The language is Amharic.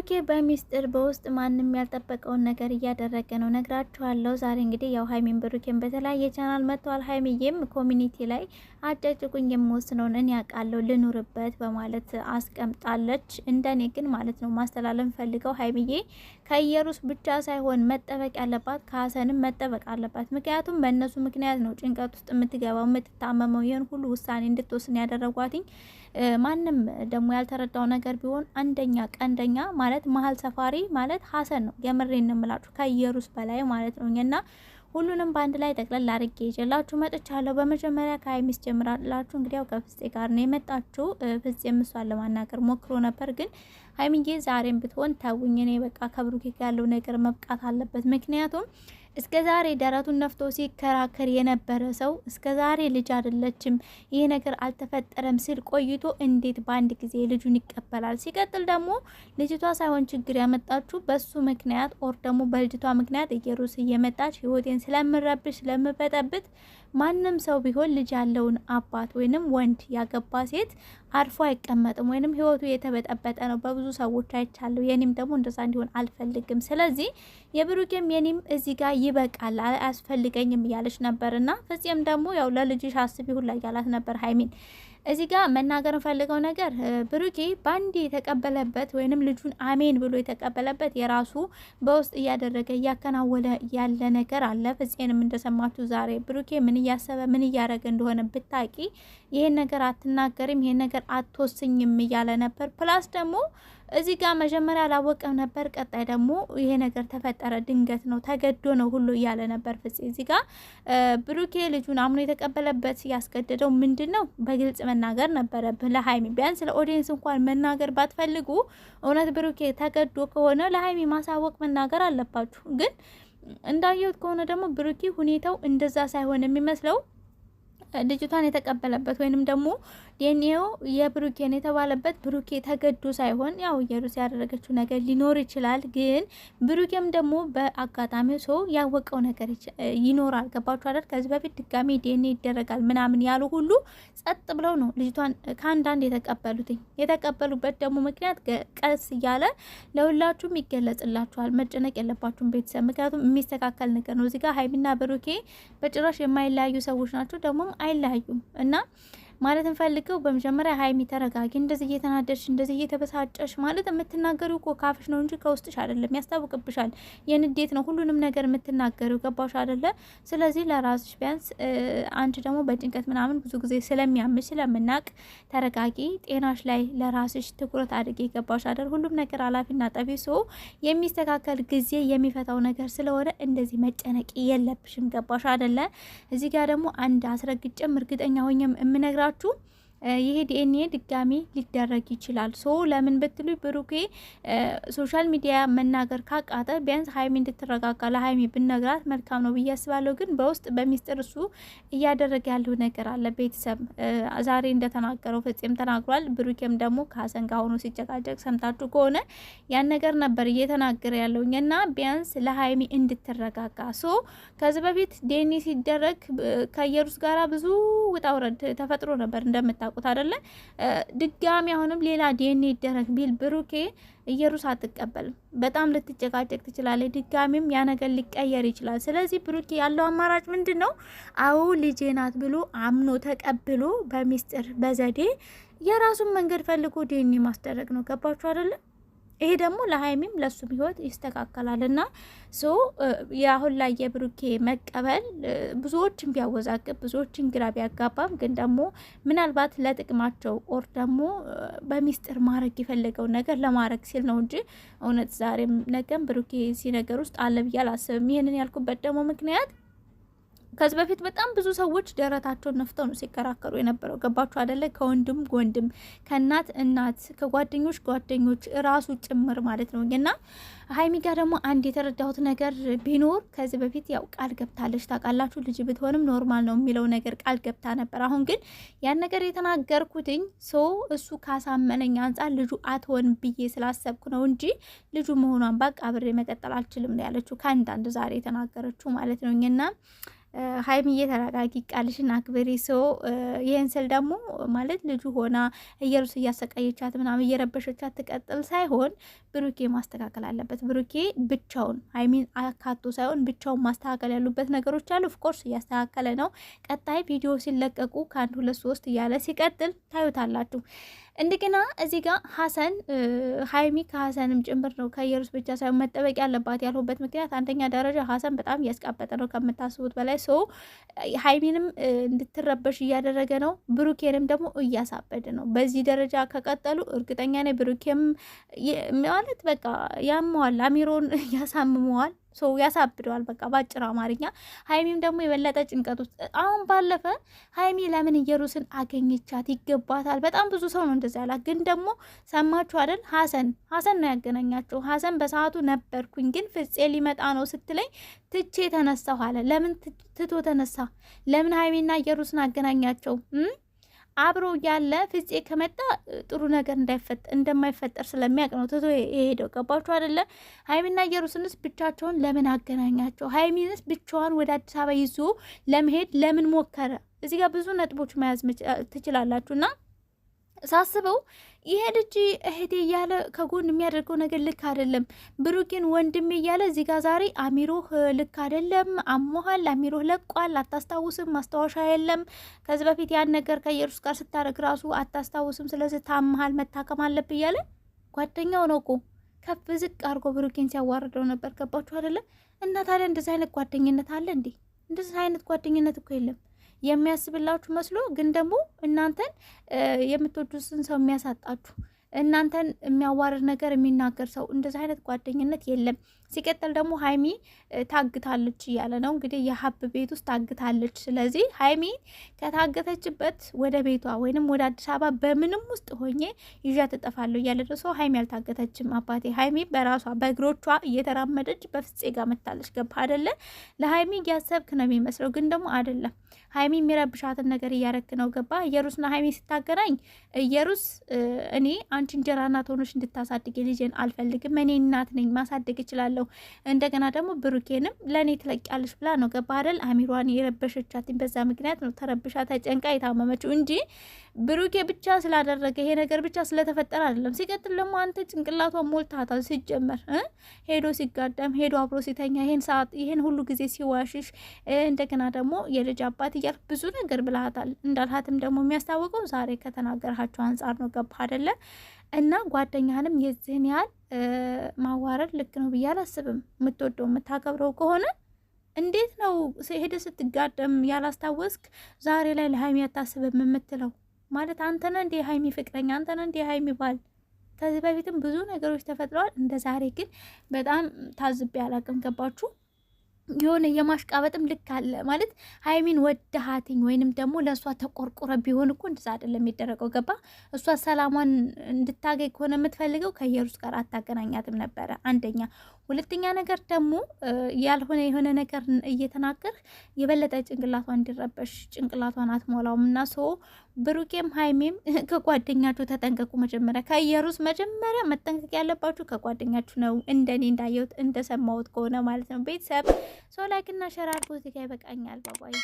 ብሩኬ በሚስጥር በውስጥ ማንም ያልጠበቀውን ነገር እያደረገ ነው ነግራችኋለሁ። ዛሬ እንግዲህ ያው ሀይሚን ብሩኬን በተለያየ ቻናል መጥተዋል። ሀይሚዬም ኮሚኒቲ ላይ አጨጭቁኝ የምወስነውን እኔ ያውቃለሁ ልኑርበት በማለት አስቀምጣለች። እንደኔ ግን ማለት ነው ማስተላለፍ ፈልገው ሀይሚዬ ከኢየሩስ ብቻ ሳይሆን መጠበቅ ያለባት ከሀሰንም መጠበቅ አለባት። ምክንያቱም በእነሱ ምክንያት ነው ጭንቀት ውስጥ የምትገባው የምትታመመው። ይህን ሁሉ ውሳኔ እንድትወስን ያደረጓትኝ ማንም ደግሞ ያልተረዳው ነገር ቢሆን አንደኛ ቀንደኛ ማለት መሀል ሰፋሪ ማለት ሀሰን ነው። የምሬን እንምላችሁ ከኢየሩስ በላይ ማለት ነው። እና ሁሉንም በአንድ ላይ ጠቅለል አድርጌ ይዤላችሁ መጥቻለሁ። በመጀመሪያ ከሀይሚስ ጀምራላችሁ። እንግዲህ ያው ከፍፄ ጋር ነው የመጣችሁ። ፍፄም እሷን ለማናገር ሞክሮ ነበር፣ ግን ሀይሚዬ ዛሬም ብትሆን ተውኝ፣ እኔ በቃ ከብሩኬ ያለው ነገር መብቃት አለበት። ምክንያቱም እስከ ዛሬ ደረቱን ነፍቶ ሲከራከር የነበረ ሰው እስከ ዛሬ ልጅ አይደለችም ይሄ ነገር አልተፈጠረም ሲል ቆይቶ እንዴት በአንድ ጊዜ ልጁን ይቀበላል? ሲቀጥል ደግሞ ልጅቷ ሳይሆን ችግር ያመጣችሁ በሱ ምክንያት ኦር ደግሞ በልጅቷ ምክንያት እየሩስ እየመጣች ህይወቴን ስለምረብሽ ስለምበጠብጥ ማንም ሰው ቢሆን ልጅ ያለውን አባት ወይንም ወንድ ያገባ ሴት አርፎ አይቀመጥም፣ ወይንም ህይወቱ የተበጠበጠ ነው። በብዙ ሰዎች አይቻለሁ። የኔም ደግሞ እንደዛ እንዲሆን አልፈልግም። ስለዚህ የብሩኬም የኔም እዚህ ጋር ይበቃል አያስፈልገኝም እያለች ነበርና ፍፄም ደግሞ ያው ለልጅሽ አስቢ ሁላ እያላት ነበር ሀይሚን። እዚህ ጋር መናገር ፈልገው ነገር ብሩኬ ባንዴ የተቀበለበት ወይንም ልጁን አሜን ብሎ የተቀበለበት የራሱ በውስጥ እያደረገ እያከናወለ ያለ ነገር አለ። ፍፄንም እንደሰማችሁ ዛሬ ብሩኬ ምን እያሰበ ምን እያደረገ እንደሆነ ብታቂ ይሄን ነገር አትናገርም፣ ይሄን ነገር አትወስኝም እያለ ነበር። ፕላስ ደግሞ እዚህ ጋር መጀመሪያ አላወቀም ነበር፣ ቀጣይ ደግሞ ይሄ ነገር ተፈጠረ፣ ድንገት ነው ተገዶ ነው ሁሉ እያለ ነበር ፍፄ። እዚህ ጋር ብሩኬ ልጁን አምኖ የተቀበለበት ያስገደደው ምንድን ነው? በግልጽ መናገር ነበረብህ ለሀይሚ። ቢያንስ ለኦዲየንስ እንኳን መናገር ባትፈልጉ እውነት ብሩኬ ተገዶ ከሆነ ለሀይሚ ማሳወቅ መናገር አለባችሁ። ግን እንዳየሁት ከሆነ ደግሞ ብሩኬ ሁኔታው እንደዛ ሳይሆን የሚመስለው ልጅቷን የተቀበለበት ወይንም ደግሞ ዲኤንኤው የብሩኬን የተባለበት ብሩኬ ተገዶ ሳይሆን ያው ኢየሩስ ያደረገችው ነገር ሊኖር ይችላል። ግን ብሩኬም ደግሞ በአጋጣሚው ሰው ያወቀው ነገር ይኖራል። ገባችሁ አይደል? ከዚህ በፊት ድጋሚ ዲኤንኤ ይደረጋል ምናምን ያሉ ሁሉ ጸጥ ብለው ነው ልጅቷን ከአንዳንድ የተቀበሉበት ደግሞ ምክንያት ቀስ እያለ ለሁላችሁም ይገለጽላችኋል። መጨነቅ የለባችሁም ቤተሰብ፣ ምክንያቱም የሚስተካከል ነገር ነው። እዚህ ጋር ሀይሚና ብሩኬ በጭራሽ የማይለያዩ ሰዎች ናቸው፣ ደግሞ አይለያዩም። እና ማለት እንፈልገው በመጀመሪያ ሀይሚ ተረጋጊ። እንደዚህ እየተናደድሽ እንደዚህ እየተበሳጨሽ ማለት የምትናገሪው እኮ ካፍሽ ነው እንጂ ከውስጥሽ አይደለም፣ ያስታውቅብሻል። የንዴት ነው ሁሉንም ነገር የምትናገሪው፣ ገባሽ አይደለ? ስለዚህ ለራስሽ ቢያንስ አንቺ ደግሞ በጭንቀት ምናምን ብዙ ጊዜ ስለሚያምሽ ስለምናቅ ተረጋጊ። ጤናሽ ላይ ለራስሽ ትኩረት አድርጊ፣ ገባሽ አይደል? ሁሉም ነገር አላፊና ጠቢ ሰው የሚስተካከል ጊዜ የሚፈታው ነገር ስለሆነ እንደዚህ መጨነቅ የለብሽም፣ ገባሽ አይደለ? እዚህ ጋር ደግሞ አንድ አስረግጬም እርግጠኛ ሆኜም የምነግራ ይሄ ዲኤንኤ ድጋሚ ሊደረግ ይችላል። ሶ ለምን ብትሉ ብሩኬ ሶሻል ሚዲያ መናገር ካቃተ ቢያንስ ሀይሚ እንድትረጋጋ ለሀይሚ ብነግራት መልካም ነው ብዬ አስባለሁ። ግን በውስጥ በሚስጥር እሱ እያደረገ ያለው ነገር አለ። ቤተሰብ ዛሬ እንደተናገረው ፍፄም ተናግሯል። ብሩኬም ደግሞ ከሀሰን ጋር ሆኖ ሲጨቃጨቅ ሰምታችሁ ከሆነ ያን ነገር ነበር እየተናገረ ያለውኝ እና ቢያንስ ለሀይሚ እንድትረጋጋ። ሶ ከዚህ በፊት ዲኤንኤ ሲደረግ ከኢየሩስ ጋራ ብዙ ውጣ ውረድ ተፈጥሮ ነበር እንደምታውቁት አይደለ? ድጋሚ አሁንም ሌላ ዲኤንኤ ይደረግ ቢል ብሩኬ ኢየሩስ አትቀበልም። በጣም ልትጨቃጨቅ ትችላለች። ድጋሚም ያ ነገር ሊቀየር ይችላል። ስለዚህ ብሩኬ ያለው አማራጭ ምንድን ነው? አዎ ልጄ ናት ብሎ አምኖ ተቀብሎ በሚስጥር በዘዴ የራሱን መንገድ ፈልጎ ዲኤንኤ ማስደረግ ነው። ገባችሁ አይደለ? ይሄ ደግሞ ለሀይሚም ለሱም ህይወት ይስተካከላል። እና ሶ የአሁን ላይ የብሩኬ መቀበል ብዙዎችን ቢያወዛግብ ብዙዎችን ግራ ቢያጋባም ግን ደግሞ ምናልባት ለጥቅማቸው ኦር ደግሞ በሚስጥር ማድረግ የፈለገውን ነገር ለማድረግ ሲል ነው እንጂ እውነት ዛሬም ነገም ብሩኬ እዚህ ነገር ውስጥ አለ ብዬ አላስብም። ይህንን ያልኩበት ደግሞ ምክንያት ከዚህ በፊት በጣም ብዙ ሰዎች ደረታቸውን ነፍተው ነው ሲከራከሩ የነበረው። ገባችሁ አይደለ? ከወንድም ወንድም፣ ከእናት እናት፣ ከጓደኞች ጓደኞች ራሱ ጭምር ማለት ነው። እና ሀይሚ ጋር ደግሞ አንድ የተረዳሁት ነገር ቢኖር ከዚህ በፊት ያው ቃል ገብታለች ታውቃላችሁ። ልጅ ብትሆንም ኖርማል ነው የሚለው ነገር ቃል ገብታ ነበር። አሁን ግን ያን ነገር የተናገርኩትኝ እሱ ካሳመነኝ አንጻር ልጁ አትሆን ብዬ ስላሰብኩ ነው እንጂ ልጁ መሆኗን በቃ አብሬ መቀጠል አልችልም ነው ያለችው። ከአንዳንድ ዛሬ የተናገረችው ማለት ነው። እና ሀይሚዬ ተረጋጊ፣ ቃልሽን አክብሪ። ሰው ይህን ስል ደግሞ ማለት ልጁ ሆና እየሩስ እያሰቃየቻት ምናምን እየረበሸቻት ትቀጥል ሳይሆን ብሩኬ ማስተካከል አለበት። ብሩኬ ብቻውን ሀይሚን አካቶ ሳይሆን ብቻውን ማስተካከል ያሉበት ነገሮች አሉ። ኦፍኮርስ እያስተካከለ ነው። ቀጣይ ቪዲዮ ሲለቀቁ ከ1 2 3 እያለ ሲቀጥል ታዩታላችሁ። እንደገና እዚህ ጋር ሀሰን ሀይሚ ከሀሰንም ጭምር ነው ከኢየሩስ ብቻ ሳይሆን መጠበቅ ያለባት ያልሆበት ምክንያት አንደኛ ደረጃ ሀሰን በጣም እያስቃበጠ ነው ከምታስቡት በላይ ሰው ሀይሚንም እንድትረበሽ እያደረገ ነው፣ ብሩኬንም ደግሞ እያሳበደ ነው። በዚህ ደረጃ ከቀጠሉ እርግጠኛ ነኝ ብሩኬም ማለት በቃ ያመዋል፣ አሚሮን ያሳምመዋል፣ ሰው ያሳብደዋል። በቃ ባጭር አማርኛ ሀይሚም ደግሞ የበለጠ ጭንቀት ውስጥ አሁን ባለፈ ሀይሚ ለምን ኢየሩስን አገኘቻት? ይገባታል። በጣም ብዙ ሰው ነው እንደዛ ያላት። ግን ደግሞ ሰማችሁ አይደል? ሀሰን ነው ያገናኛቸው። ሀሰን በሰዓቱ ነበርኩኝ ግን ፍፄ ሊመጣ ነው ስትለኝ ትቼ ተነሳሁ አለ። ለምን ትቶ ተነሳ? ለምን ሀይሚና ኢየሩስን አገናኛቸው? አብሮ ያለ ፍፄ ከመጣ ጥሩ ነገር እንደማይፈጠር ስለሚያውቅ ነው ትቶ የሄደው። ገባችሁ አይደለ? ሀይሚና ኢየሩስንስ ብቻቸውን ለምን አገናኛቸው? ሀይሚንስ ብቻዋን ወደ አዲስ አበባ ይዞ ለመሄድ ለምን ሞከረ? እዚህ ጋር ብዙ ነጥቦች መያዝ ትችላላችሁና ሳስበው ይሄ ልጅ እህቴ እያለ ከጎን የሚያደርገው ነገር ልክ አይደለም። ብሩኬን ወንድሜ እያለ እዚህ ጋር ዛሬ አሚሮህ ልክ አይደለም፣ አሞሃል፣ አሚሮህ ለቋል፣ አታስታውስም፣ ማስታወሻ የለም። ከዚህ በፊት ያን ነገር ከኢየሩስ ጋር ስታደርግ ራሱ አታስታውስም፣ ስለዚህ ታመሃል፣ መታከም አለብህ እያለ ጓደኛው ነው እኮ ከፍ ዝቅ አድርጎ ብሩኬን ሲያዋርደው ነበር። ገባችሁ አይደለ? እና ታዲያ እንደዚህ አይነት ጓደኝነት አለ እንዴ? እንደዚህ አይነት ጓደኝነት እኮ የለም። የሚያስብላችሁ መስሎ ግን ደግሞ እናንተን የምትወዱትን ሰው የሚያሳጣችሁ እናንተን የሚያዋርድ ነገር የሚናገር ሰው እንደዚህ አይነት ጓደኝነት የለም። ሲቀጥል ደግሞ ሀይሚ ታግታለች እያለ ነው እንግዲህ የሀብ ቤት ውስጥ ታግታለች። ስለዚህ ሀይሚ ከታገተችበት ወደ ቤቷ ወይንም ወደ አዲስ አበባ በምንም ውስጥ ሆኜ ይዣ ትጠፋለሁ እያለ ነው ሰው። ሀይሚ አልታገተችም አባቴ። ሀይሚ በራሷ በእግሮቿ እየተራመደች በፍፄ ጋር መታለች። ገባ አይደለ? ለሀይሚ እያሰብክ ነው የሚመስለው ግን ደግሞ አይደለም። ሀይሚ የሚረብሻትን ነገር እያረክ ነው። ገባ? ኢየሩስና ሀይሚ ስታገናኝ ኢየሩስ እኔ አንቺ እንጀራ እናት ሆኖች እንድታሳድግ ልጄን አልፈልግም፣ እኔ እናት ነኝ ማሳደግ እችላለሁ፣ እንደገና ደግሞ ብሩኬንም ለእኔ ትለቂያለሽ ብላ ነው። ገባ አይደል? አሚሯን የረበሸቻትን በዛ ምክንያት ነው ተረብሻ ተጨንቃ የታመመችው እንጂ ብሩኬ ብቻ ስላደረገ ይሄ ነገር ብቻ ስለተፈጠረ አይደለም። ሲቀጥል ደግሞ አንተ ጭንቅላቷን ሞልታታል። ሲጀመር ሄዶ ሲጋደም ሄዶ አብሮ ሲተኛ ይሄን ሁሉ ጊዜ ሲዋሽሽ እንደገና ደግሞ የልጅ አባት እያልክ ብዙ ነገር ብልሃታል። እንዳልሃትም ደግሞ የሚያስታውቀው ዛሬ ከተናገርሃቸው አንጻር ነው። ገባ አይደለ? እና ጓደኛህንም የዚህን ያህል ማዋረድ ልክ ነው ብዬ አላስብም። የምትወደው የምታከብረው ከሆነ እንዴት ነው ሄደ ስትጋደም ያላስታወስክ ዛሬ ላይ ለሀይሚ አታስብም የምትለው? ማለት አንተነ እንደ ሀይሚ ፍቅረኛ አንተነ እንደ ሀይሚ ባል። ከዚህ በፊትም ብዙ ነገሮች ተፈጥረዋል። እንደ ዛሬ ግን በጣም ታዝቤ አላቅም። ገባችሁ? የሆነ የማሽቃበጥም ልክ አለ ማለት ሀይሚን ወደሃትኝ ወይንም ደግሞ ለእሷ ተቆርቆረ ቢሆን እኮ እንደዛ አይደለም የሚደረገው። ገባ? እሷ ሰላሟን እንድታገኝ ከሆነ የምትፈልገው ከኢየሩስ ጋር አታገናኛትም ነበረ። አንደኛ። ሁለተኛ ነገር ደግሞ ያልሆነ የሆነ ነገር እየተናገር የበለጠ ጭንቅላቷን እንዲረበሽ ጭንቅላቷን አትሞላውም። እና ሰው ብሩኬም ሀይሜም ከጓደኛችሁ ተጠንቀቁ። መጀመሪያ ከኢየሩስ መጀመሪያ መጠንቀቅ ያለባችሁ ከጓደኛችሁ ነው። እንደኔ እንዳየሁት እንደሰማሁት ከሆነ ማለት ነው። ቤተሰብ ሰው ላይክና ሸር አድርጎ እዚህ ጋ ይበቃኛል። ባባይ